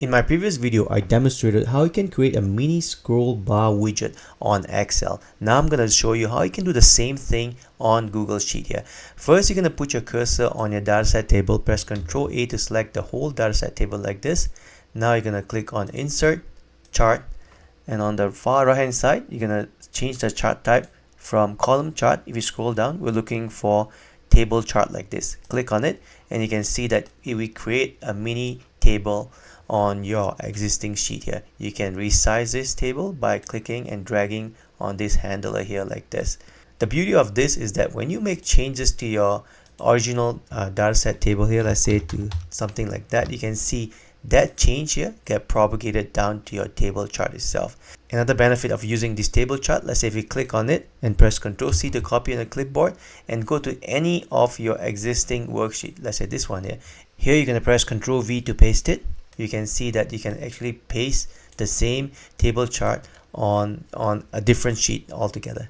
In my previous video, I demonstrated how you can create a mini scroll bar widget on Excel. Now I'm going to show you how you can do the same thing on Google Sheet here. First, you're going to put your cursor on your dataset table, press Ctrl A to select the whole dataset table like this. Now you're going to click on Insert, Chart, and on the far right hand side, you're going to change the chart type from column chart. If you scroll down, we're looking for table chart like this. Click on it and you can see that it will create a mini table on your existing sheet here. You can resize this table by clicking and dragging on this handler here like this. The beauty of this is that when you make changes to your original dataset table here, let's say to something like that, you can see that change here get propagated down to your table chart itself. Another benefit of using this table chart, let's say if you click on it and press Ctrl C to copy on the clipboard and go to any of your existing worksheet, let's say this one here. Here you're going to press Ctrl V to paste it. You can see that you can actually paste the same table chart on a different sheet altogether.